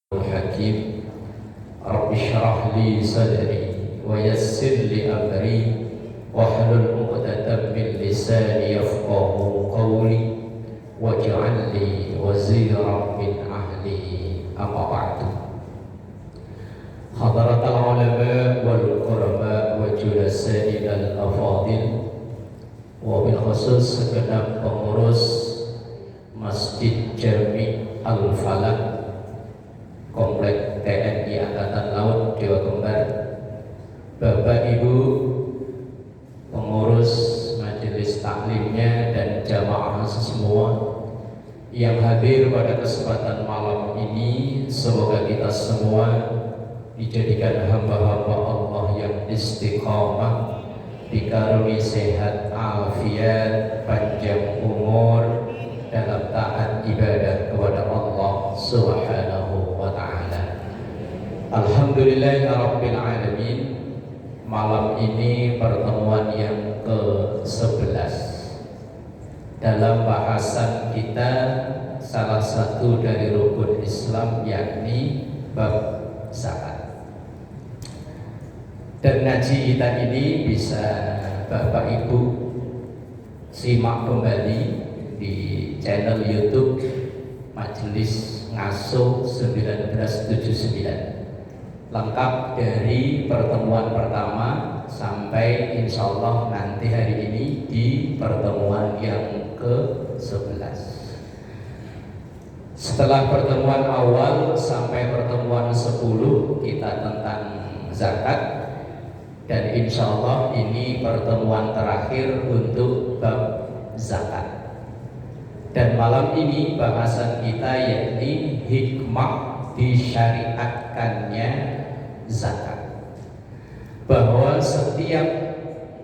Hakim Rabbi syrah li sadri wa yassir li amri wahlul 'uqdatam min lisani yafqahu qawli waj'al li waziran min ahli amma ba'du. Hadaratul ulama wal qurama wa julasa'i al afadil wa bil khusus segenap pengurus Masjid Jami Al Falah Komplek TNI Angkatan Laut Dewa Kembar, Bapak Ibu pengurus majelis taklimnya dan jamaah semua yang hadir pada kesempatan malam ini, semoga kita semua dijadikan hamba-hamba Allah yang istiqamah, dikaruniai sehat, afiat, panjang umur dalam taat ibadah kepada Allah Subhanahu wa ta'ala. Alhamdulillahirabbil alamin. Malam ini pertemuan yang ke-11 dalam bahasan kita salah satu dari rukun Islam, yakni bab zakat. Dan ngaji kita ini bisa Bapak Ibu simak kembali di channel YouTube Majelis Ngasuh 1979, lengkap dari pertemuan pertama sampai insya Allah nanti hari ini di pertemuan yang ke-11. Setelah pertemuan awal sampai pertemuan 10 kita tentang zakat, dan insya Allah ini pertemuan terakhir untuk bab zakat. Dan malam ini bahasan kita yakni hikmah disyariatkannya zakat. Bahwa setiap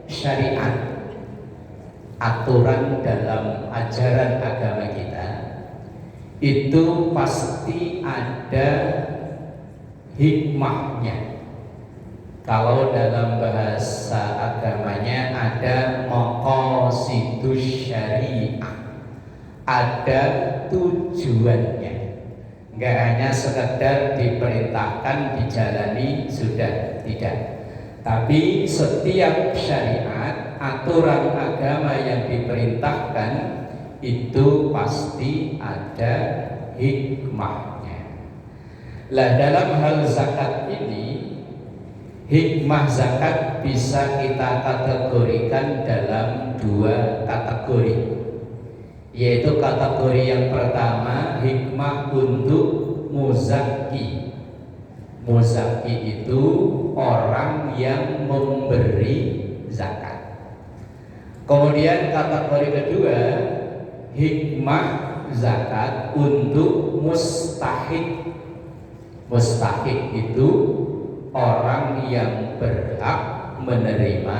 syariat, aturan dalam ajaran agama kita itu pasti ada hikmahnya. Kalau dalam bahasa agamanya ada maqasidus syariah, ada tujuannya, nggak hanya sekedar diperintahkan dijalani sudah, tidak. Tapi setiap syariat, aturan agama yang diperintahkan itu pasti ada hikmahnya. Lah dalam hal zakat ini, hikmah zakat bisa kita kategorikan dalam dua kategori, yaitu kategori yang pertama hikmah untuk muzaki. Muzaki itu orang yang memberi zakat. Kemudian kategori kedua hikmah zakat untuk mustahik. Mustahik itu orang yang berhak menerima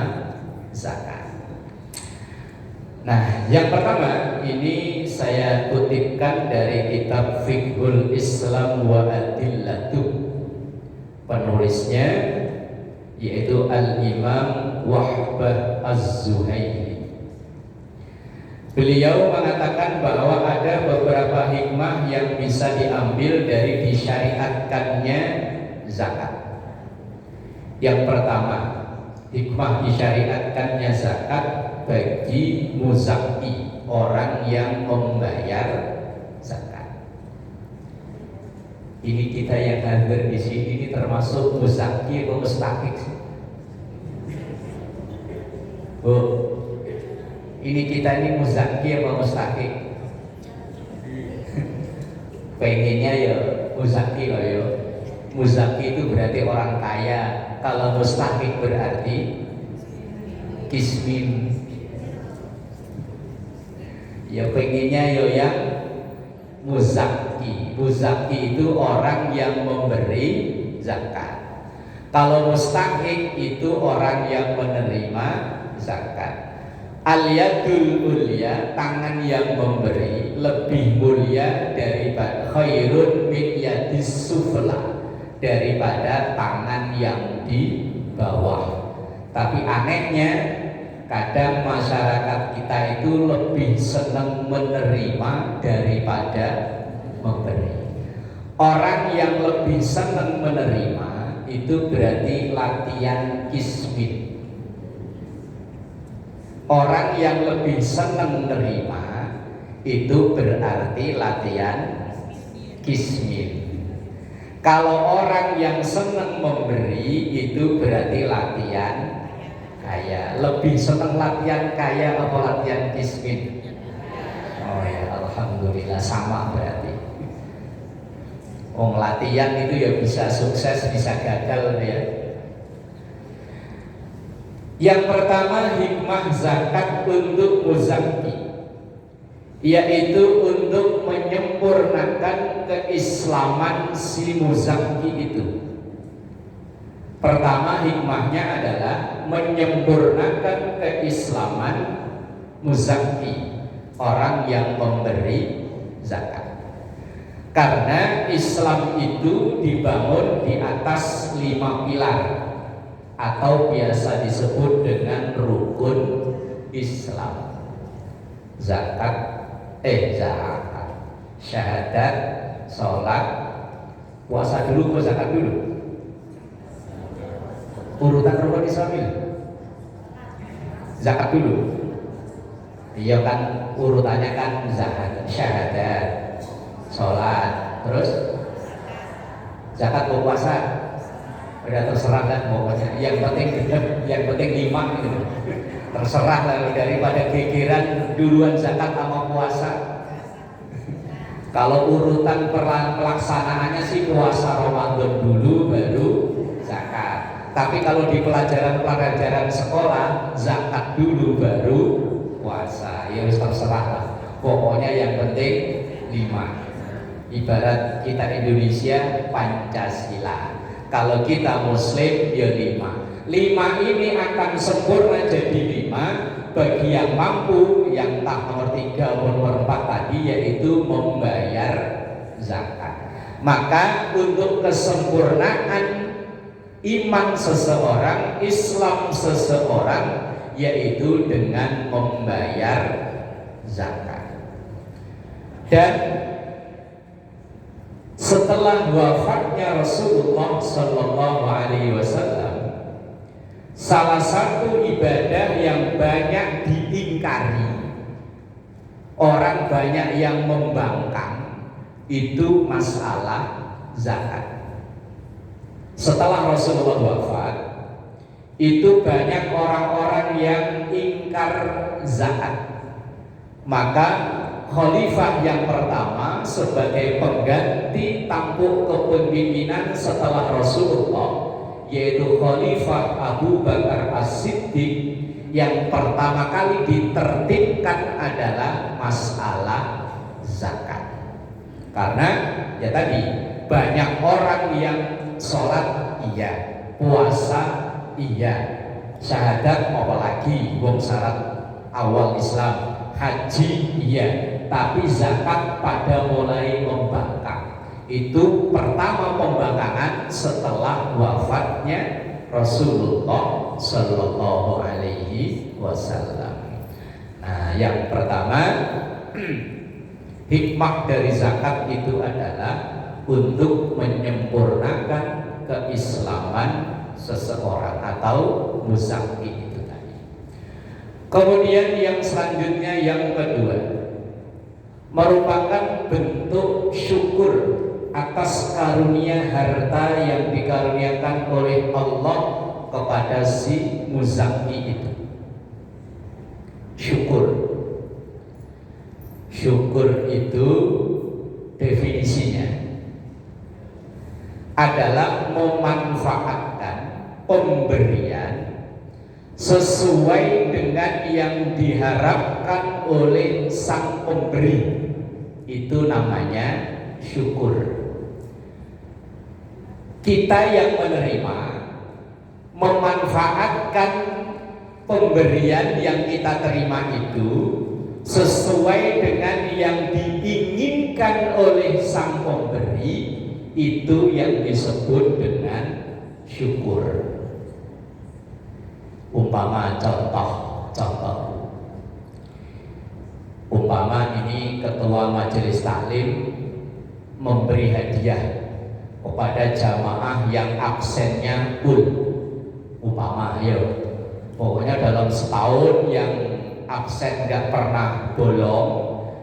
zakat. Nah, yang pertama ini saya kutipkan dari kitab Fiqhul Islam wa Adillatuh. Penulisnya yaitu Al-Imam Wahbah Az-Zuhaili. Beliau mengatakan bahwa ada beberapa hikmah yang bisa diambil dari disyariatkannya zakat. Yang pertama, hikmah disyariatkannya zakat bagi muzaki, orang yang membayar zakat. Ini kita yang hadir di sini ini termasuk muzaki atau mustahik? Oh, ini kita ini muzaki atau mustahik? Pengennya ya muzaki loh ya. Muzaki itu berarti orang kaya. Kalau mustahik berarti kismin. Ya pengennya yo yang muzaki. Muzaki itu orang yang memberi zakat. Kalau mustahik itu orang yang menerima zakat. Al-yadul ulya, tangan yang memberi lebih mulia daripada khairun min yadis sufla, daripada tangan yang di bawah. Tapi anehnya kadang masyarakat kita itu lebih senang menerima daripada memberi. Orang yang lebih senang menerima itu berarti latihan kismin. Orang yang lebih senang menerima itu berarti latihan kismin. Kalau orang yang senang memberi itu berarti latihan kaya. Lebih senang latihan kaya apa latihan kismin? Oh ya, alhamdulillah sama berarti. Latihan itu ya bisa sukses, bisa gagal ya. Yang pertama, hikmah zakat untuk muzakki, yaitu untuk menyempurnakan keislaman si muzakki itu. Pertama, hikmahnya adalah menyempurnakan keislaman muzakki, orang yang memberi zakat. Karena Islam itu dibangun di atas 5 pilar atau biasa disebut dengan rukun Islam. Zakat, syahadat, sholat, puasa dulu, zakat dulu. Urutan rukun Islam ini zakat dulu. Iya kan, urutannya kan zakat, syahadat, sholat, terus zakat, puasa, udah terserah kan pokoknya. Yang penting 5 gitu. Terserah lah, daripada gegeran duluan zakat sama puasa. Kalau urutan pelaksanaannya sih puasa Ramadan dulu baru zakat. Tapi kalau di pelajaran sekolah zakat dulu baru puasa. Ya terserah lah. Pokoknya yang penting 5. Ibarat kita Indonesia Pancasila, kalau kita Muslim ya 5. 5 ini akan sempurna jadi 5 bagi yang mampu, yang tak nomor 3 nomor 4 tadi, yaitu membayar zakat. Maka untuk kesempurnaan iman seseorang, Islam seseorang, yaitu dengan membayar zakat. Dan setelah wafatnya Rasulullah Sallallahu Alaihi Wasallam, salah satu ibadah yang banyak diingkari, orang banyak yang membangkang, itu masalah zakat. Setelah Rasulullah wafat, itu banyak orang-orang yang ingkar zakat. Maka khalifah yang pertama sebagai pengganti tampuk kepemimpinan setelah Rasulullah, yaitu Khalifah Abu Bakar As-Siddiq, yang pertama kali ditertibkan adalah masalah zakat. Karena ya tadi banyak orang yang sholat iya, puasa iya, syahadat apalagi wong syarat awal Islam, haji iya, tapi zakat pada mulai membangkang. Itu pertama pembangkangan setelah wafatnya Rasulullah Sallallahu Alaihi Wasallam. Nah, yang pertama hikmah dari zakat itu adalah untuk menyempurnakan keislaman seseorang atau muzakki itu tadi. Kemudian yang selanjutnya, yang kedua, merupakan bentuk syukur atas karunia harta yang dikaruniakan oleh Allah kepada si muzakki itu. Syukur itu definisinya adalah memanfaatkan pemberian sesuai dengan yang diharapkan oleh sang pemberi. Itu namanya syukur. Kita yang menerima memanfaatkan pemberian yang kita terima itu sesuai dengan yang diinginkan oleh sang pemberi, itu yang disebut dengan syukur. Umpama contoh, umpama ini ketua majelis taklim memberi hadiah kepada jamaah yang absennya full. Umpama pokoknya dalam setahun yang absen nggak pernah bolong,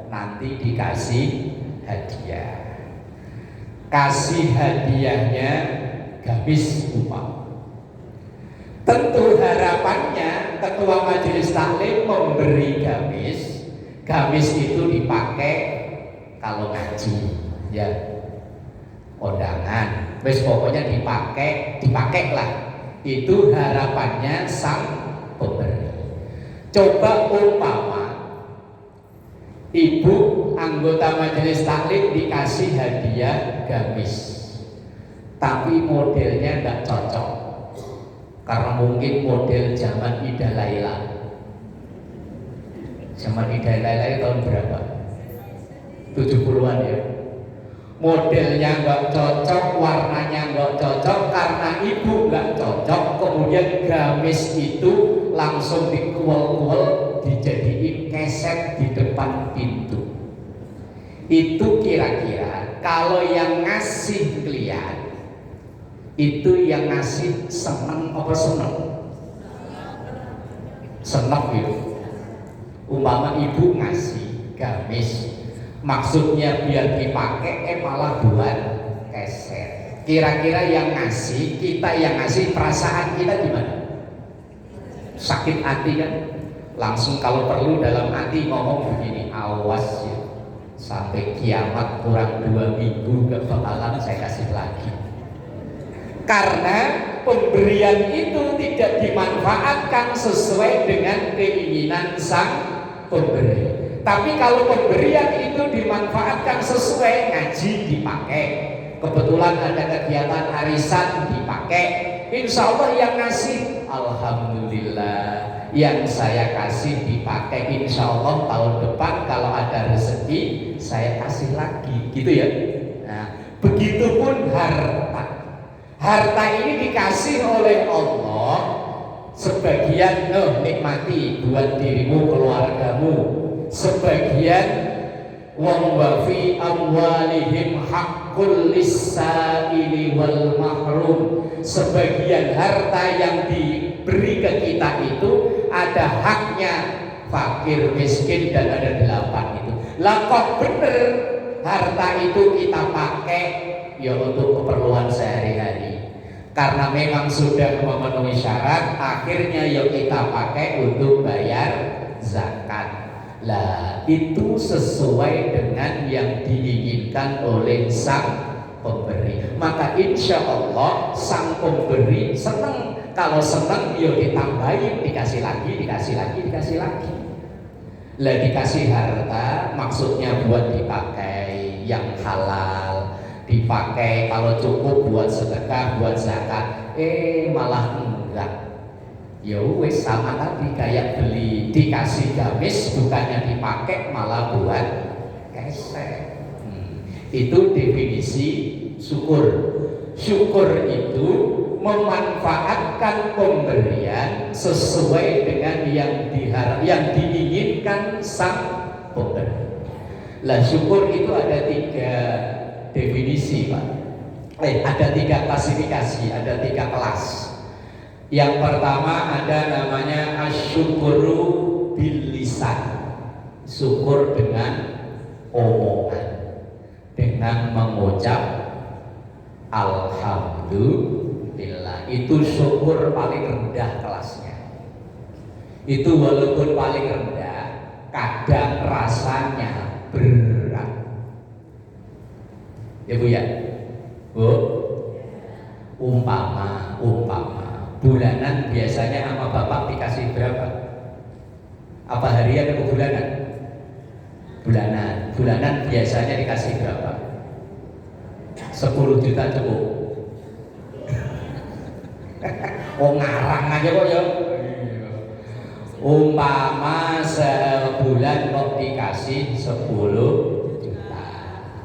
nanti dikasih hadiah. Kasih hadiahnya gamis upah. Tentu harapannya ketua majelis taklim memberi gamis. Gamis itu dipakai kalau ngaji, ya kondangan. Wes pokoknya dipakai lah. Itu harapannya sang pemberi. Coba umpama ibu anggota majelis taklim dikasih hadiah gamis, tapi modelnya nggak cocok karena mungkin model zaman Ida Laila. Zaman Ida Laila itu tahun berapa? 70-an ya. Modelnya nggak cocok, warnanya nggak cocok, karena ibu nggak cocok, kemudian gamis itu langsung dikuel-kuel dijadiin keset di depan pintu. Itu kira-kira kalau yang ngasih klien itu yang ngasih seneng apa seneng? Seneng gitu. Umpama ibu ngasih gamis, maksudnya biar dipakai, malah buat keset. Kira-kira yang ngasih, kita yang ngasih, perasaan kita gimana? Sakit hati kan? Langsung kalau perlu dalam hati ngomong begini, awas ya, sampai kiamat kurang 2 minggu gak bakalan saya kasih lagi. Karena pemberian itu tidak dimanfaatkan sesuai dengan keinginan sang pemberi. Tapi kalau pemberian itu dimanfaatkan sesuai, ngaji dipakai, kebetulan ada kegiatan arisan dipakai, insya Allah yang ngasih, alhamdulillah, yang saya kasih dipakai, insya Allah tahun depan kalau ada rezeki saya kasih lagi, gitu ya. Nah, begitupun harta ini dikasih oleh Allah, sebagian nikmati buat dirimu, keluargamu, sebagian wa fi amwalihim haqqul lis-sa'ili wal mahrum, sebagian harta yang diberi ke kita itu ada haknya fakir, miskin, dan ada 8 itu. Lah kok bener harta itu kita pakai ya untuk keperluan sehari-hari, karena memang sudah memenuhi syarat, akhirnya ya kita pakai untuk bayar zakat. Lah itu sesuai dengan yang diinginkan oleh sang pemberi. Maka insya Allah sang pemberi senang. Kalau senang ya ditambahin, dikasih lagi, dikasih lagi, dikasih lagi. Lah dikasih harta maksudnya buat dipakai yang halal, dipakai kalau cukup buat sedekah, buat zakat, malah enggak. Ya wes sama tadi kayak beli, dikasih gamis bukannya dipakai malah buat keset. Itu definisi syukur. Syukur itu memanfaatkan pemberian sesuai dengan yang diinginkan sang pemberi. Lah syukur itu ada 3 definisi, Pak. Ada 3 klasifikasi, ada 3 kelas. Yang pertama ada namanya asyukuru bil lisan, syukur dengan omongan, dengan mengucap alhamdulillah. Itu syukur paling rendah kelasnya. Itu walaupun paling rendah, kadang rasanya berat. Ya Bu ya, Bu. Umpama bulanan biasanya sama bapak dikasih berapa? Apa harian atau bulanan? Bulanan biasanya dikasih berapa? 10 juta cukup. Oh ngarang aja kok ya. Umpama sebulan kok dikasih 10 juta.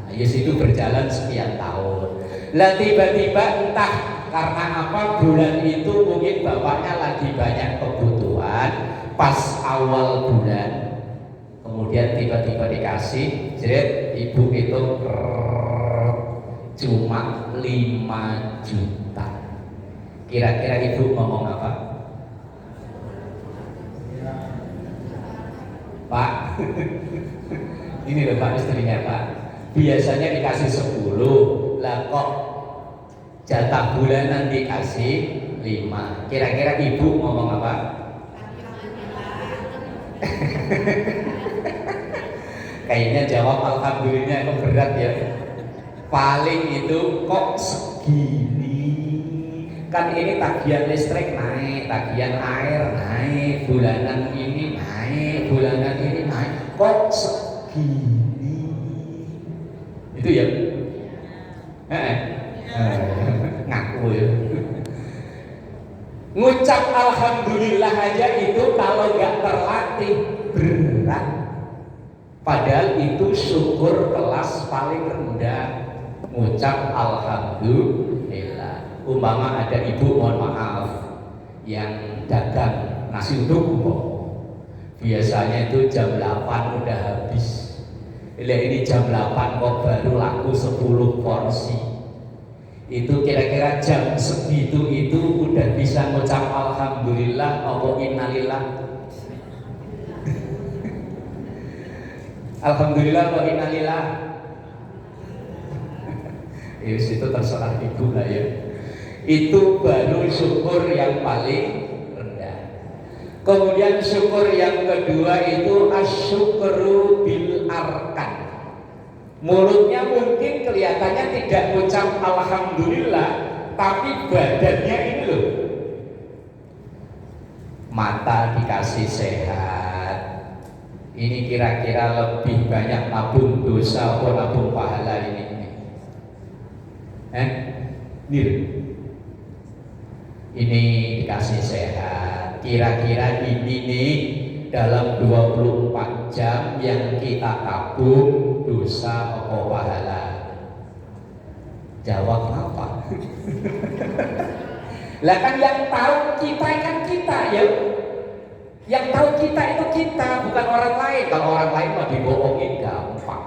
Yes, itu berjalan sekian tahun. Lah tiba-tiba entah karena apa, bulan itu mungkin bapaknya lagi banyak kebutuhan, pas awal bulan kemudian tiba-tiba dikasih, jadi ibu itu cuma 5 juta. Kira-kira ibu ngomong apa? Pak, ini loh Pak, istrinya Pak, biasanya dikasih 10, lah kok jatah bulanan dikasih 5. Kira-kira ibu ngomong apa? Kayaknya jawab alhamdulillah kok berat ya. Paling itu kok segini. Kan ini tagihan listrik naik, tagihan air naik, bulanan ini naik, bulanan ini naik, kok segini. Itu ya? Ngaku ya. Ngucap alhamdulillah aja itu kalau nggak terlatih berat. Padahal itu syukur kelas paling rendah. Ngucap alhamdulillah. Umpama ada ibu, mohon maaf, yang dagang nasi uduk, biasanya itu jam 8 udah habis. Ini jam 8 kok baru laku 10 porsi. Itu kira-kira jam segitu itu udah bisa ngucap alhamdulillah apa innalillah? Alhamdulillah apa innalillah? Itu terserah ibu lah ya. Itu baru syukur yang paling rendah. Kemudian syukur yang kedua itu asyukru bil arkan. Mulutnya mungkin kelihatannya tidak ucap alhamdulillah, tapi badannya ini loh. Mata dikasih sehat. Ini kira-kira lebih banyak nabung dosa atau nabung pahala ini. Ini dikasih sehat. Kira-kira ini nih dalam 24 jam yang kita tabung dosa atau pahala. Jawab apa? Lah kan yang tahu kita kan kita ya. Yang tahu kita itu kita, bukan orang lain. Kalau orang lain mah dibohongin gampang.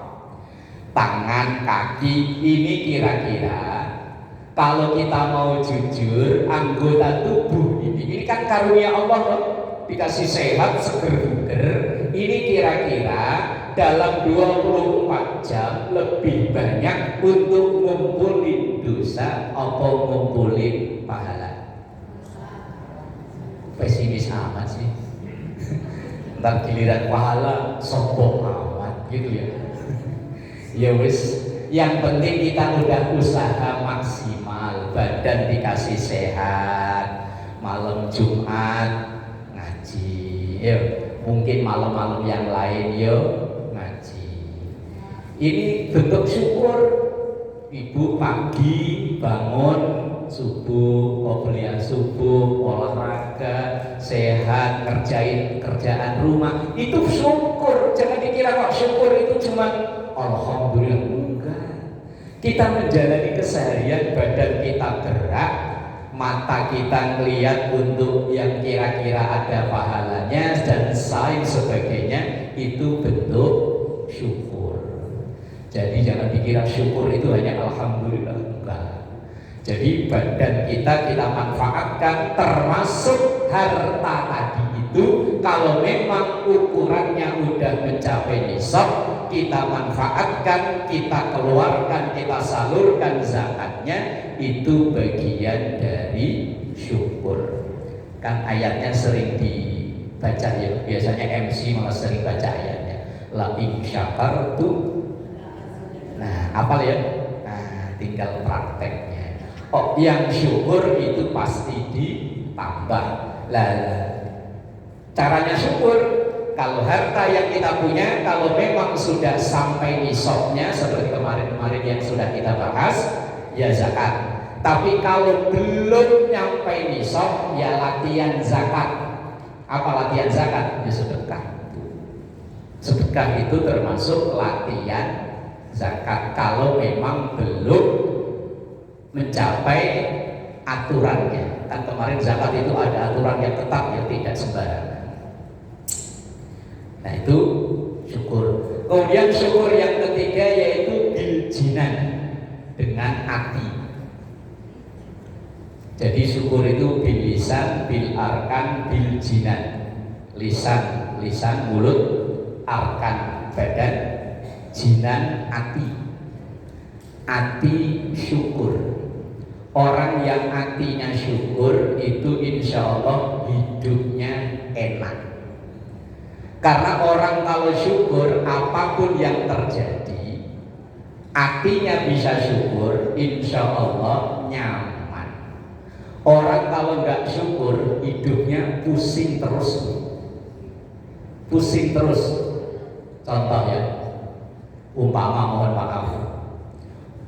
Tangan, kaki, ini kira-kira kalau kita mau jujur, anggota tubuh ini kan karunia Allah loh, dikasih sehat, seger-seger. Ini kira-kira dalam 24 jam lebih banyak untuk ngumpulin dosa atau ngumpulin pahala. Pesimis amat sih. Ntar giliran pahala sombong amat gitu ya. Ya wis, yang penting kita udah usaha maksimal, badan dikasih sehat, malam Jumat ngaji, yuk. Mungkin malam-malam yang lain yuk ngaji. Ini bentuk syukur. Ibu pagi bangun subuh, qobliyah subuh, olahraga, sehat, kerjain kerjaan rumah, itu syukur. Jangan dikira kok syukur itu cuma alhamdulillah, enggak. Kita menjalani keseharian, badan kita gerak, mata kita melihat untuk yang kira-kira ada pahalanya dan lain sebagainya, itu bentuk syukur. Jadi jangan dikira syukur itu hanya alhamdulillah, enggak. Jadi badan kita manfaatkan, termasuk harta tadi itu. Kalau memang ukurannya udah mencapai nisab, kita manfaatkan, kita keluarkan, kita salurkan zakatnya. Itu bagian dari syukur. Kan ayatnya sering dibaca ya, biasanya MC malah sering baca ayatnya. La in syakartum. Nah, apal ya? Nah, tinggal prakteknya. Oh, yang syukur itu pasti ditambah. Lah, caranya syukur, kalau harta yang kita punya, kalau memang sudah sampai nisabnya seperti kemarin-kemarin yang sudah kita bahas, ya zakat. Tapi kalau belum nyampe nisab, ya latihan zakat. Apa latihan zakat? Ya sedekah. Sedekah itu termasuk latihan zakat kalau memang belum mencapai aturannya. Kan kemarin zakat itu ada aturan yang ketat, ya tidak sembarangan. Nah itu syukur. Kemudian syukur yang ketiga yaitu bil jinan, dengan Jadi syukur itu bil lisan, bil arkan, bil jinan. Lisan mulut, arkan badan, jinan hati. Hati syukur. Orang yang hatinya syukur itu insya Allah hidupnya enak. Karena orang kalau syukur apapun yang terjadi, hatinya bisa syukur, insya Allah nyaman. Orang kalau nggak syukur hidupnya pusing terus. Contoh ya, umpama mohon maaf,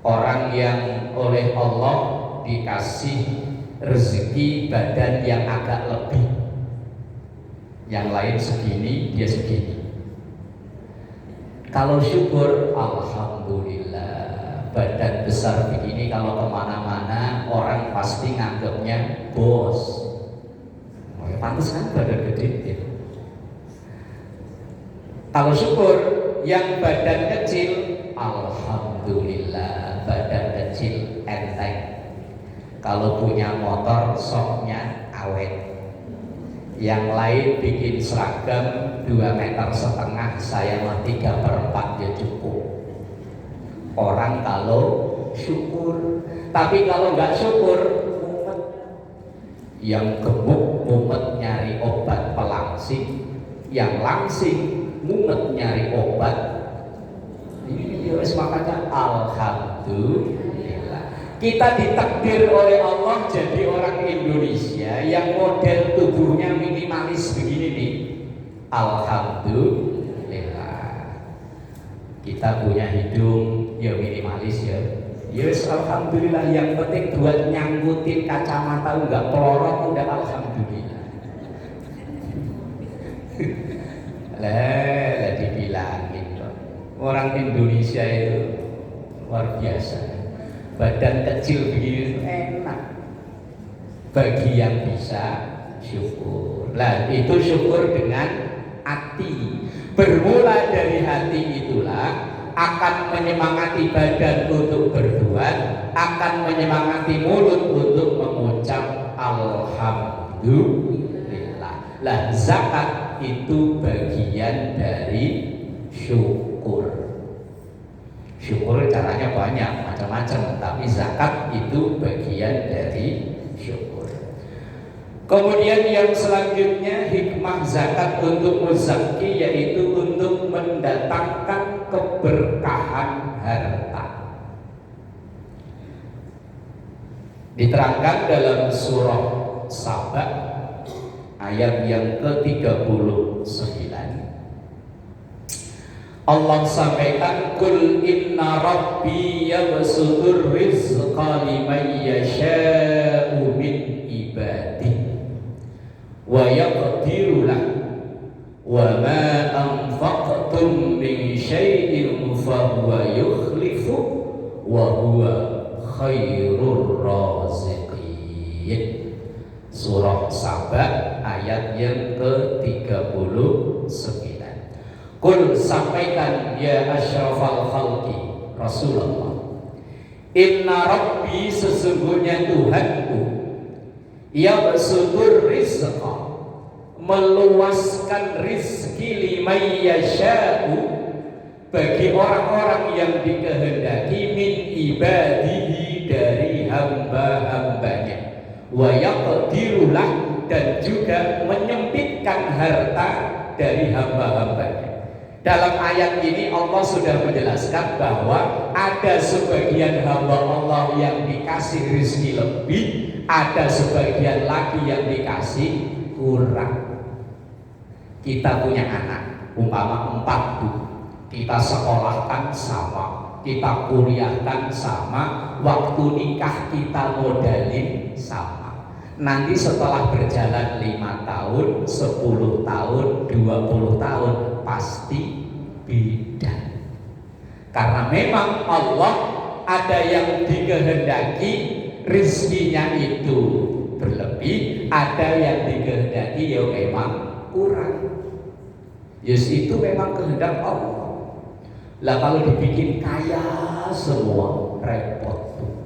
orang yang oleh Allah dikasih rezeki badan yang agak lebih, yang lain segini, dia segini. Kalau syukur, alhamdulillah, badan besar begini kalau kemana-mana orang pasti nganggapnya bos. Pantes kan badan gede ya. Kalau syukur, yang badan kecil, alhamdulillah, badan kecil enteng. Kalau punya motor, soknya awet. Yang lain bikin seragam 2,5 meter, saya mah 3/4 ya cukup. Orang kalau syukur, tapi kalau nggak syukur, mumet. Yang gemuk mumet nyari obat pelangsing, yang langsing mumet nyari obat. Ini makanya alhamdulillah. Kita ditakdir oleh Allah jadi orang Indonesia yang model tubuhnya minimalis begini nih. Alhamdulillah. Kita punya hidung ya minimalis ya. Yes, alhamdulillah. Yang penting buat nyangkutin kacamata enggak pelorot udah alhamdulillah. Lah dibilangin orang Indonesia itu luar biasa. Badan kecil begini enak bagi yang bisa syukur. Lah itu syukur dengan hati. Bermula dari hati itulah akan menyemangati badan untuk berbuat, akan menyemangati mulut untuk mengucap alhamdulillah. Lah zakat itu bagian dari syukur. Syukur caranya banyak, macam-macam, tapi zakat itu bagian dari syukur. Kemudian yang selanjutnya hikmah zakat untuk muzaki, yaitu untuk mendatangkan keberkahan harta. Diterangkan dalam surah Saba ayat yang ke-39. Allah sampaikan, kul inna rabbi yabsutur rizqa liman yasha'u min ibadihi wa yaqdiru lahu wa ma anfaqtum min syai'in fa huwa yukhlifu wa huwa khairur raziqin. Surah Saba ayat yang ke-39. Kul sampaikan ya asyrafal khalqi Rasulullah, inna rabbi sesungguhnya Tuhanku yabsutur rizqa meluaskan rizki liman yasha'u bagi orang-orang yang dikehendaki min ibadihi dari hamba-hambanya, wa yaqdirulah dan juga menyempitkan harta dari hamba-hambanya. Dalam ayat ini Allah sudah menjelaskan bahwa ada sebagian hamba Allah yang dikasih rezeki lebih, ada sebagian lagi yang dikasih kurang. Kita punya anak, umpama 4, kita sekolahkan sama, kita kuliahkan sama, waktu nikah kita modalin sama. Nanti setelah berjalan 5 tahun, 10 tahun, 20 tahun pasti beda. Karena memang Allah ada yang dikehendaki rizkinya itu berlebih, ada yang dikehendaki ya memang kurang. Yes, itu memang kehendak Allah. Lah kalau dibikin kaya semua repot tuh.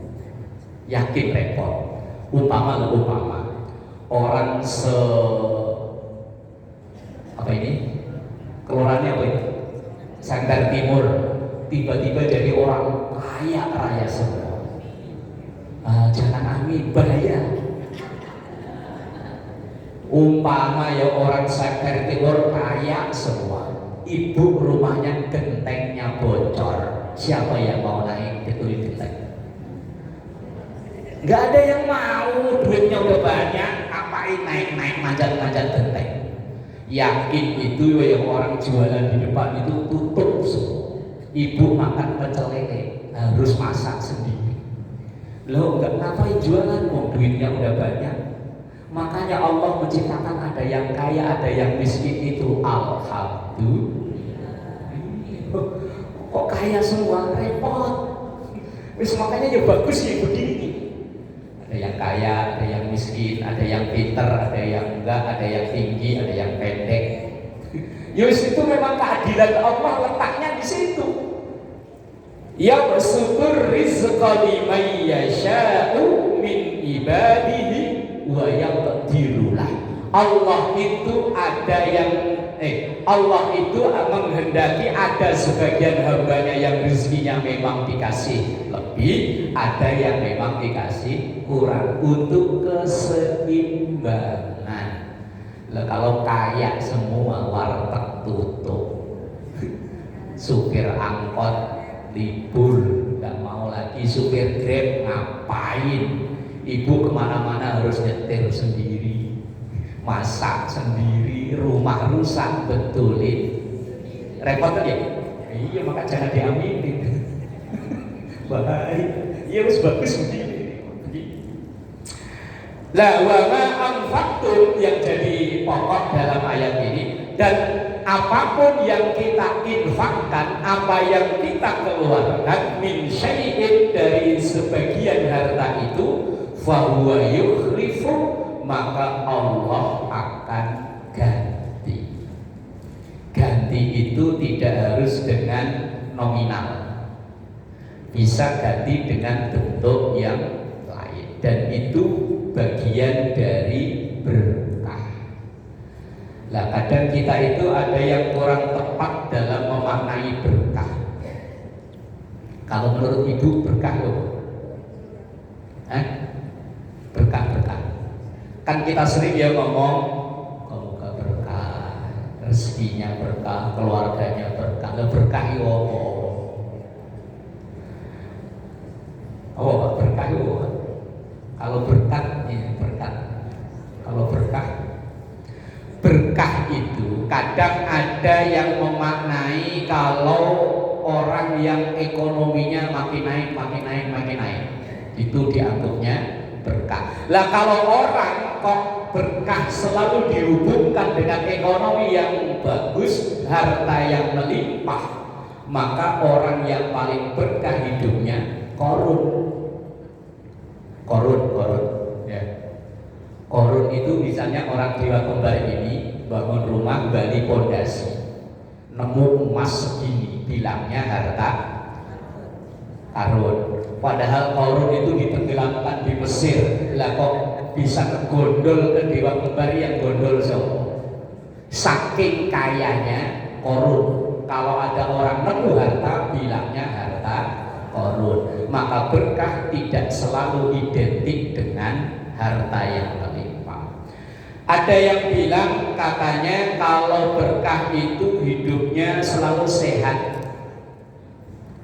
Yakin repot. Umpama orang apa ini? Kelurahannya apa ini? Sanggar Timur tiba-tiba jadi orang kaya raya semua. Jangan amin, bahaya. Umpama ya orang Sanggar Timur kaya semua, ibu rumahnya gentengnya bocor, siapa yang mau naik betulin genteng? Nggak ada yang mau, duitnya udah banyak, ngapain naik-naik manjat-manjat genteng? Yakin itu yang orang jualan di depan itu tutup semua. Ibu makan pecel lele harus masak sendiri. Loh, nggak ngapain jualan, mau duitnya udah banyak. Makanya Allah menciptakan ada yang kaya, ada yang miskin itu. Alhamdulillah. Kok kaya semua, repot. Wis makanya ya bagus ya begini. Ada yang kaya, ada yang miskin, ada yang pinter, ada yang enggak, ada yang tinggi, ada yang pendek. Yus itu memang keadilan Allah letaknya di situ. Ya bersyukur rizqa liman yasha'u min ibadihi wa yaqdirulah. Allah itu ada yang Allah itu menghendaki ada sebagian hambanya yang rezekinya memang dikasih lebih, ada yang memang dikasih kurang untuk keseimbangan. Lah kalau kaya semua warteg tutup, supir angkot libur, nggak mau lagi supir Grab ngapain? Ibu kemana-mana harus nyetir sendiri, masak sendiri, rumah rusak betulin, repot kan ya? Iya, maka jangan diaminin. Bahaya. Iya, harus bagus begini. Lah wa ma anfaqtum yang jadi pokok dalam ayat ini, dan apapun yang kita infakkan, apa yang kita keluarkan min syai'in dari sebagian harta itu, fa huwa yukhlifu, maka Allah akan ganti. Ganti itu tidak harus dengan nominal, bisa ganti dengan bentuk yang lain, dan itu bagian dari berkah. Lah kadang kita itu ada yang kurang tepat dalam memaknai berkah. Kalau menurut ibu berkah loh, berkah. Kan kita sering ya ngomong, semoga berkah, rezekinya berkah, keluarganya berkah. Lah berkah itu apa? Oh, berkah itu kalau berkat ya berkat. Kalau berkah itu kadang ada yang memaknai kalau orang yang ekonominya makin naik itu dianggapnya berkah. Lah kalau orang kok berkah selalu dihubungkan dengan ekonomi yang bagus, harta yang melimpah, maka orang yang paling berkah hidupnya Korun ya. Korun itu misalnya orang Dewa Kembar ini bangun rumah gali pondasi, nemu emas segini, bilangnya harta karun. Padahal Korun itu ditenggelamkan di Mesir. Lah kok bisa kegondol ke Dewa Kembar yang gondol saking kayanya Korun. Kalau ada orang nemu harta, bilangnya harta Korun. Maka berkah tidak selalu identik dengan harta yang melimpah. Ada yang bilang katanya kalau berkah itu hidupnya selalu sehat.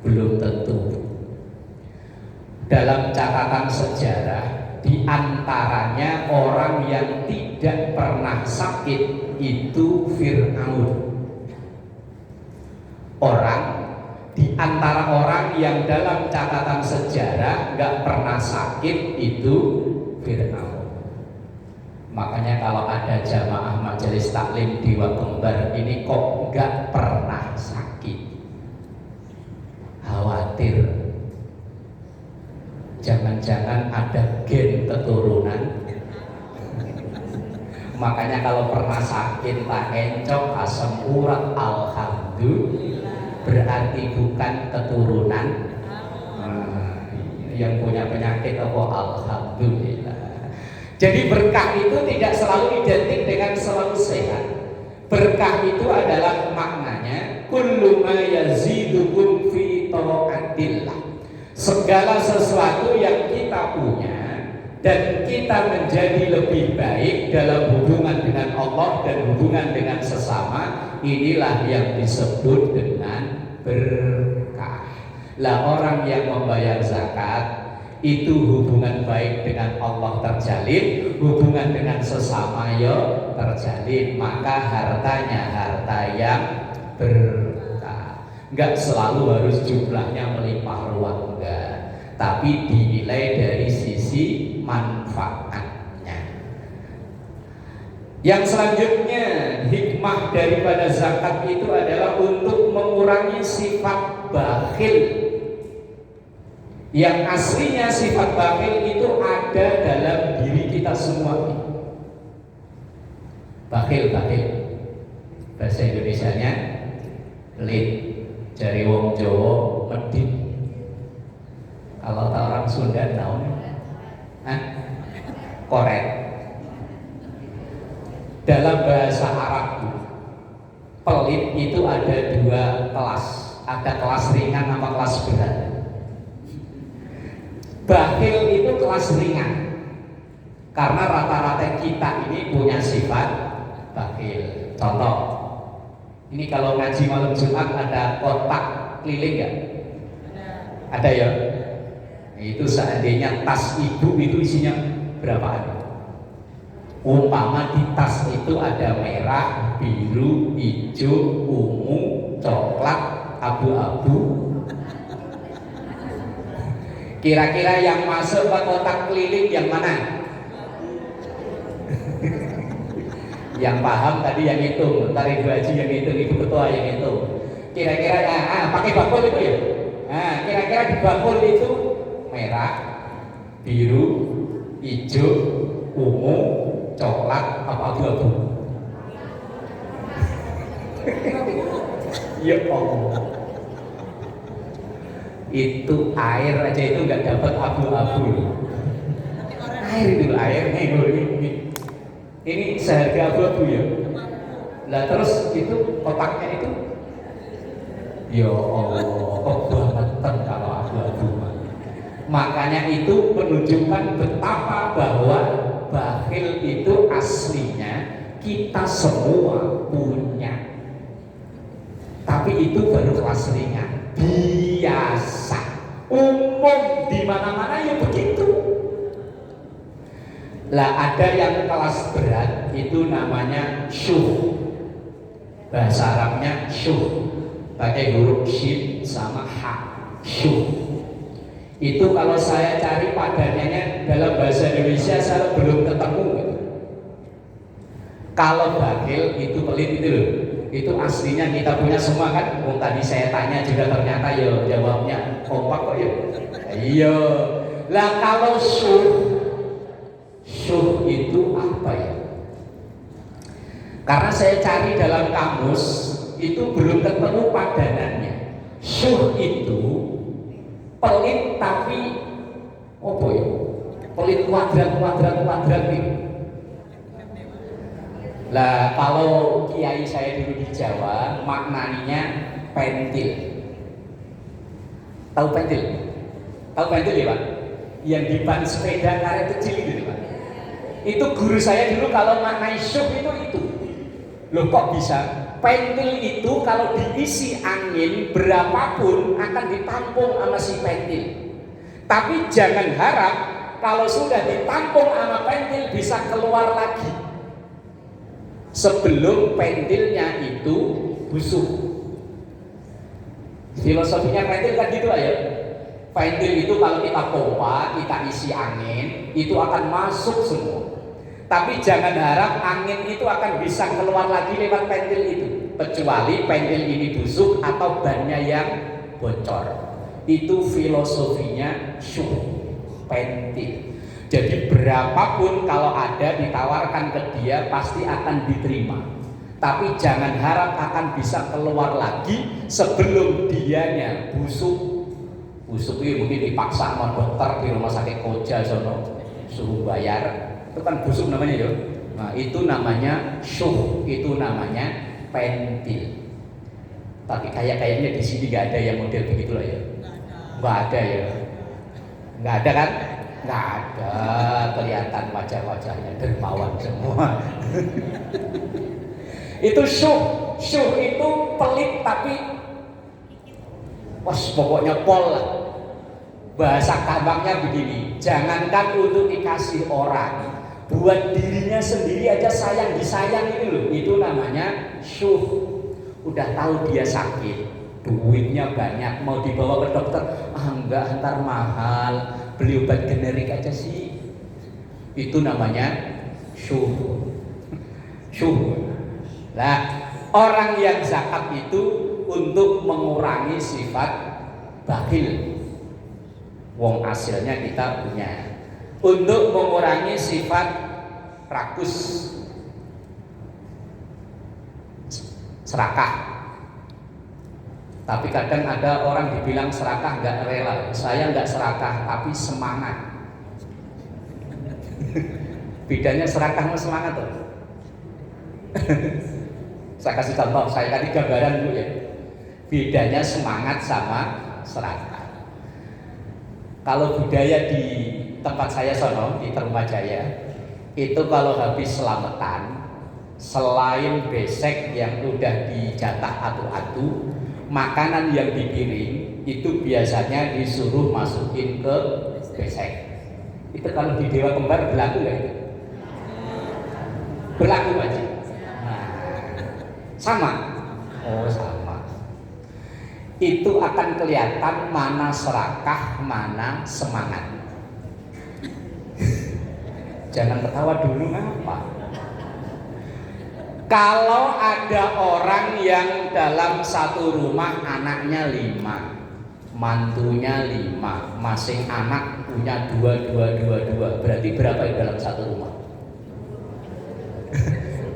Belum tentu. Dalam catatan sejarah, di antaranya orang yang tidak pernah sakit itu Fir'aun. Di antara orang yang dalam catatan sejarah nggak pernah sakit itu Fir'aun. Makanya kalau ada jamaah majelis taklim Dewa Kembar ini kok nggak pernah sakit, khawatir jangan-jangan ada gen keturunan. Makanya kalau pernah sakit tak encok, asam urat, alhamdulillah, berarti bukan keturunan. yang punya penyakit apa alhamdulillah. Jadi berkah itu tidak selalu identik dengan selalu sehat. Berkah itu adalah maknanya kullu ma yazidukum fi taatillah. Segala sesuatu yang kita punya dan kita menjadi lebih baik dalam hubungan dengan Allah dan hubungan dengan sesama, inilah yang disebut dengan berkah. Lah orang yang membayar zakat itu hubungan baik dengan Allah terjalin, hubungan dengan sesama ya terjalin, maka hartanya harta yang berkah. Enggak selalu harus jumlahnya melimpah ruah, enggak, tapi dinilai dari sisi manfaatnya. Yang selanjutnya, hikmah daripada zakat itu adalah untuk mengurangi sifat bakhil. Yang aslinya sifat bakhil itu ada dalam diri kita semua. Bakhil, bahasa Indonesianya pelit, jari wong Jawa medit. Kalau tak orang Sunda tahu nih, korek. Dalam bahasa Arab pelit itu ada dua kelas, ada kelas ringan sama kelas berat. Bakhil itu kelas ringan, karena rata-rata kita ini punya sifat bakhil. Contoh, ini kalau ngaji malam Jumat ada kotak keliling ya? Ada ya? Itu seandainya tas ibu itu isinya berapaan? Umpama di tas itu ada merah, biru, hijau, ungu, coklat, abu-abu. Kira-kira yang masuk ke kotak keliling yang mana? Yang paham tadi yang hitung, ntar Ibu Haji yang hitung, Ibu Ketua yang hitung. Kira-kira pakai bakul itu ya? Nah, kira-kira di bakul itu merah, biru, hijau, ungu, coklat, apa abu-abu? Ya Allah. Itu air aja itu nggak dapat abu-abu. Air itu air ini seharga abu-abu ya. Lah terus itu kotaknya itu, ya Allah, kebangetan kalau abu-abu. Makanya itu menunjukkan betapa bahwa bakhil itu aslinya kita semua punya. Tapi itu baru kelas ringan. Biasa, umum di mana-mana ya begitu. Lah ada yang kelas berat itu namanya syuh. Bahasa Arabnya syuh, pakai huruf shin sama ha. Syuh. Itu kalau saya cari padanannya dalam bahasa Indonesia saya belum ketemu. Kalau bakhil itu pelit itu loh. Itu aslinya kita punya semua kan. Tadi saya tanya juga ternyata ya jawabnya kompak kok ya. Iya. Lah kalau syuh itu apa ya? Karena saya cari dalam kamus itu belum ketemu padanannya. Syuh itu pelit tapi apa ya? Pelit kuadrat gitu. Lah kalau kiai saya dulu di Jawa maknanya pentil. Tahu pentil? Tahu pentil ya Pak? Yang di ban sepeda karet kecil gitu Pak. Itu guru saya dulu kalau maknai syuh itu. Loh kok bisa? Pentil itu kalau diisi angin berapapun akan ditampung sama si pentil. Tapi jangan harap kalau sudah ditampung sama pentil bisa keluar lagi sebelum pentilnya itu busuk. Filosofinya pentil kan gitu ya. Pentil itu kalau kita pompa, kita isi angin, itu akan masuk semua. Tapi jangan harap angin itu akan bisa keluar lagi lewat pentil itu, kecuali pentil ini busuk atau bannya yang bocor. Itu filosofinya syuh, pentil. Jadi berapapun kalau ada ditawarkan ke dia pasti akan diterima. Tapi jangan harap akan bisa keluar lagi sebelum dianya busuk. busuk itu mungkin dipaksa sama dokter di rumah sakit Koja sono, suruh bayar, itu kan busuk namanya ya. Nah itu namanya syuh, itu namanya pentil. Tapi kayaknya di sini nggak ada yang model begitu lah ya. Nggak ada ya. Nggak ada kan? Nggak ada, kelihatan wajah-wajahnya dermawan semua. Itu syuh itu pelit tapi wah pokoknya pol lah. Bahasa gampangnya begini, jangankan untuk dikasih orang, buat dirinya sendiri aja sayang disayang itu loh, itu namanya syuh. Udah tahu dia sakit, duitnya banyak, mau dibawa ke dokter, enggak, ntar mahal, beli obat generik aja sih. Itu namanya syuh. Nah, orang yang zakat itu untuk mengurangi sifat bakhil. Wong hasilnya kita punya. Untuk mengurangi sifat rakus, serakah. Tapi kadang ada orang dibilang serakah nggak rela. Saya nggak serakah, tapi semangat. Bedanya serakah sama semangat tuh. Saya kasih contoh, saya tadi gambaran dulu ya. Bedanya semangat sama serakah. Kalau budaya di tempat saya sono di Terumajaya, itu kalau habis selamatan, selain besek yang udah dijatah atu-atu, makanan yang dipiring itu biasanya disuruh masukin ke besek. Itu kalau di Dewa Kembar berlaku nggak itu? Berlaku Pak Ji? Sama? Oh sama. Itu akan kelihatan mana serakah, mana semangat. Jangan ketawa dulu apa? Kalau ada orang yang dalam satu rumah anaknya 5, mantunya 5, masing anak punya 2, berarti berapa itu dalam satu rumah?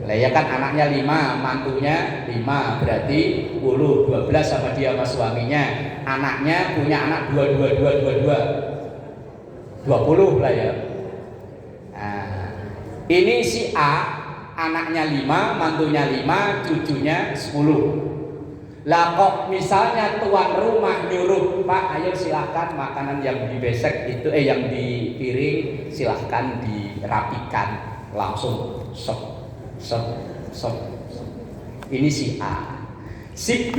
Lah ya kan anaknya 5, mantunya 5, berarti 10, 12 sama dia sama suaminya. Anaknya punya anak 2, 20 lah ya. Nah, ini si A, anaknya 5, mantunya 5, cucunya 10. Lah kok misalnya tuan rumah nyuruh, Pak ayo silahkan makanan yang di besek itu yang di piring silahkan dirapikan, langsung sop. Ini si A. Si B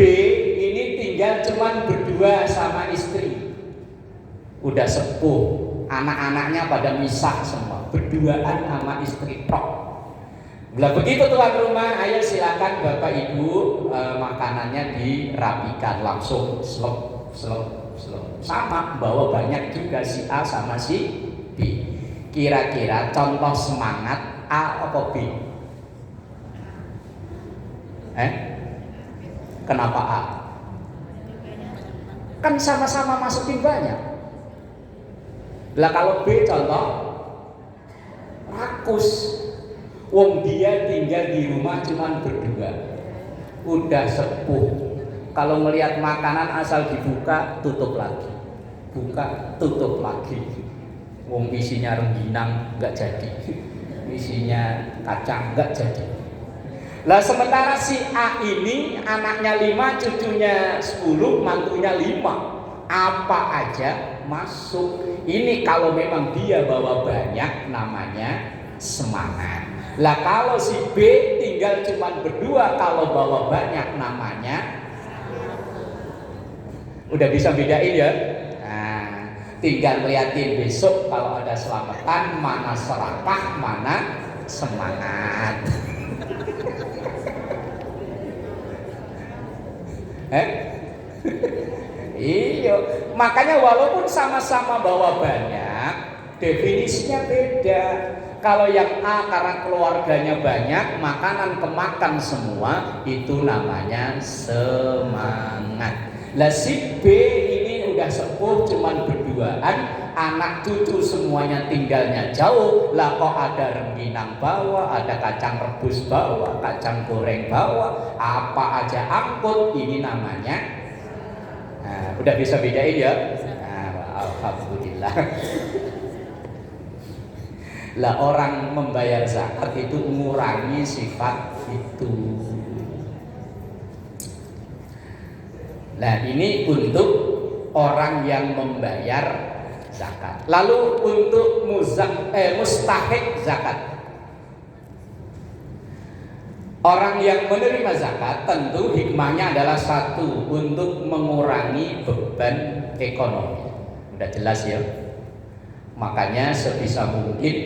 ini tinggal cuman berdua sama istri, udah sepuh, anak-anaknya pada misah semua, berduaan sama istri tok. Lah begitu tuan rumah, ayo silakan bapak ibu makanannya dirapikan, langsung slop. Sama bawa banyak juga si A sama si B. Kira-kira contoh semangat A apa B? Kenapa A? Kan sama-sama masukin banyak. Lah kalau B contoh rakus. Wong dia tinggal di rumah cuman berdua, udah sepuh. Kalau melihat makanan asal dibuka tutup lagi, buka tutup lagi. Wong isinya rengginang nggak jadi, isinya kacang nggak jadi. Lah sementara si A ini anaknya 5, cucunya 10, mantunya 5, apa aja masuk. Ini kalau memang dia bawa banyak namanya semangat. Lah kalau si B tinggal cuma berdua, kalau bawa banyak namanya, udah bisa bedain ya. Nah, tinggal liatin besok kalau ada selamatan mana serakah, mana semangat. Iya, makanya walaupun sama-sama bawa banyak, definisinya beda. Kalau yang A karena keluarganya banyak, makanan kemakan semua, itu namanya semangat. Lah si B ini udah sepuh cuman berduaan, anak cucu semuanya tinggalnya jauh. Lah kok ada rengginang bawa, ada kacang rebus bawa, kacang goreng bawa, apa aja angkut, ini namanya. Nah, udah bisa bedain ya. Nah, Alhamdulillah. Lah orang membayar zakat itu mengurangi sifat itu. Nah ini untuk orang yang membayar zakat. Lalu untuk mustahik zakat, orang yang menerima zakat tentu hikmahnya adalah satu, untuk mengurangi beban ekonomi. Udah jelas ya. Makanya sebisa mungkin,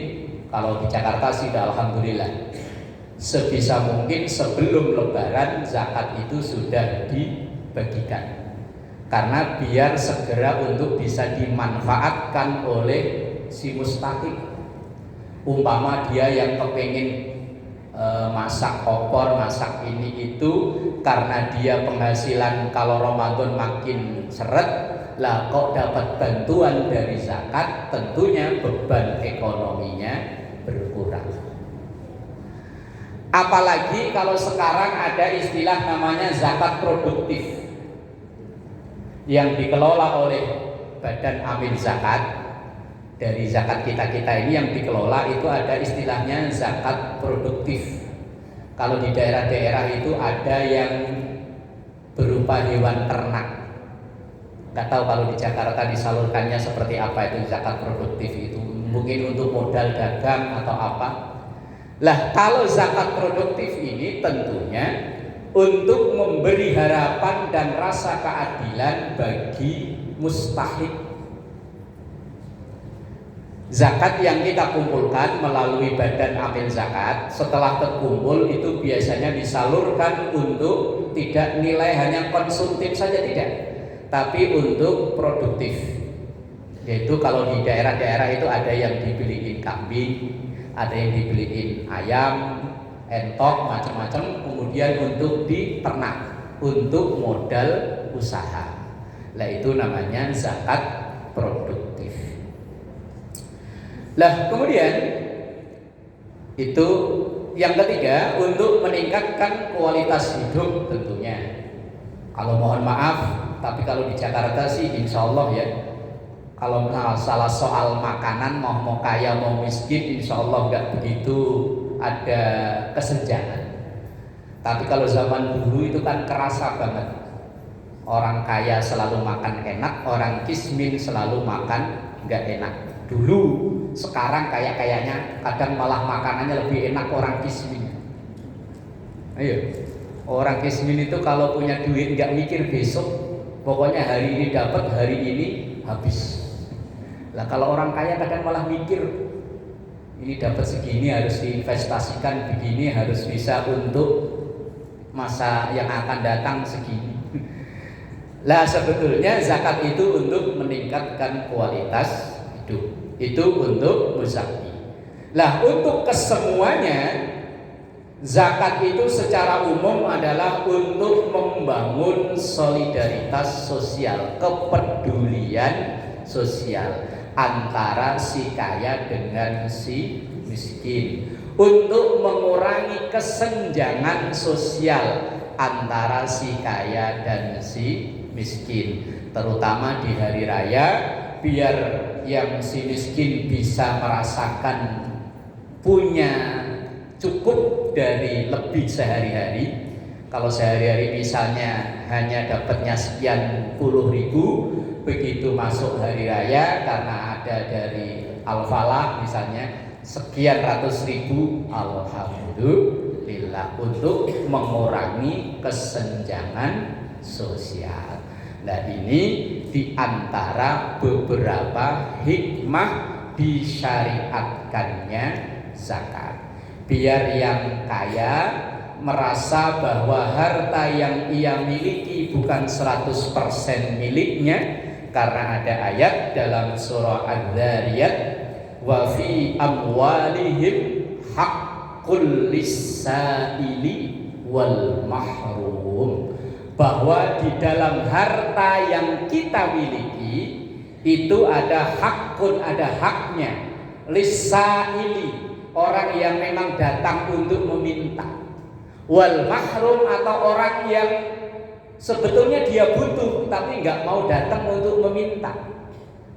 kalau di Jakarta sih alhamdulillah, sebisa mungkin sebelum lebaran zakat itu sudah dibagikan, karena biar segera untuk bisa dimanfaatkan oleh si mustahik. Umpama dia yang kepengen masak opor, masak ini itu, karena dia penghasilan kalau Ramadan makin seret, lah kok dapat bantuan dari zakat, tentunya beban ekonominya berkurang. Apalagi kalau sekarang ada istilah namanya zakat produktif yang dikelola oleh Badan Amil Zakat. Dari zakat kita ini yang dikelola itu ada istilahnya zakat produktif. Kalau di daerah-daerah itu ada yang berupa hewan ternak. Nggak tahu kalau di Jakarta disalurkannya seperti apa itu zakat produktif itu. Mungkin untuk modal dagang atau apa. Lah kalau zakat produktif ini tentunya untuk memberi harapan dan rasa keadilan bagi mustahik. Zakat yang kita kumpulkan melalui Badan Amil Zakat, setelah terkumpul itu biasanya disalurkan untuk tidak nilai hanya konsumtif saja, tidak, tapi untuk produktif. Yaitu kalau di daerah-daerah itu ada yang dibeliin kambing, ada yang dibeliin ayam, entok, macam-macam, kemudian untuk diternak, untuk modal usaha. Nah itu namanya zakat produktif. Lah kemudian itu yang ketiga, untuk meningkatkan kualitas hidup tentunya. Kalau mohon maaf, tapi kalau di Jakarta sih insya Allah ya, kalau salah soal makanan mau kaya mau miskin insya Allah nggak begitu ada kesenjangan. Tapi kalau zaman dulu itu kan kerasa banget, orang kaya selalu makan enak, orang kismin selalu makan nggak enak. Dulu, sekarang kayaknya kadang malah makanannya lebih enak orang kismin. Ayo, orang kismin itu kalau punya duit nggak mikir besok, pokoknya hari ini dapat, hari ini habis. Lah kalau orang kaya kadang malah mikir, ini dapat segini harus diinvestasikan, begini harus bisa untuk masa yang akan datang segini. Lah sebetulnya zakat itu untuk meningkatkan kualitas hidup. Itu untuk muzaki. Lah untuk kesemuanya, zakat itu secara umum adalah untuk membangun solidaritas sosial, kepedulian sosial antara si kaya dengan si miskin, untuk mengurangi kesenjangan sosial antara si kaya dan si miskin, terutama di hari raya, biar yang si miskin bisa merasakan punya cukup dari lebih sehari-hari. Kalau sehari-hari misalnya hanya dapatnya sekian puluh ribu, begitu masuk hari raya karena ada dari Al-Falah misalnya sekian ratus ribu, alhamdulillah, untuk mengurangi kesenjangan sosial. Nah ini diantara beberapa hikmah disyariatkannya zakat, biar yang kaya merasa bahwa harta yang ia miliki bukan 100% miliknya, karena ada ayat dalam surah Adz-Dzariyat, wa fi amwalihim haqqul lis-sa'ili wal mahrum, bahwa di dalam harta yang kita miliki itu ada hakun, ada haknya, lis-sa'ili, orang yang memang datang untuk meminta, wal mahrum, atau orang yang sebetulnya dia butuh tapi nggak mau datang untuk meminta.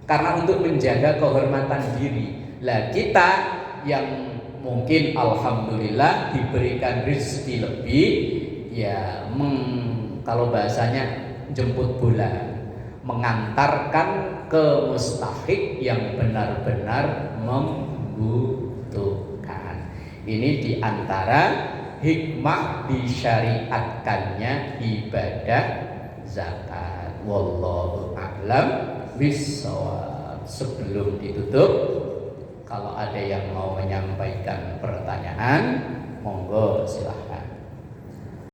karena untuk menjaga kehormatan diri. Lah kita yang mungkin alhamdulillah diberikan rezeki lebih, ya kalau bahasanya jemput bola, mengantarkan ke mustahik yang benar-benar membutuhkan. Ini diantara hikmah disyariatkannya ibadah zakat. Wallahu a'lam bishawab. Sebelum ditutup, kalau ada yang mau menyampaikan pertanyaan, monggo silahkan.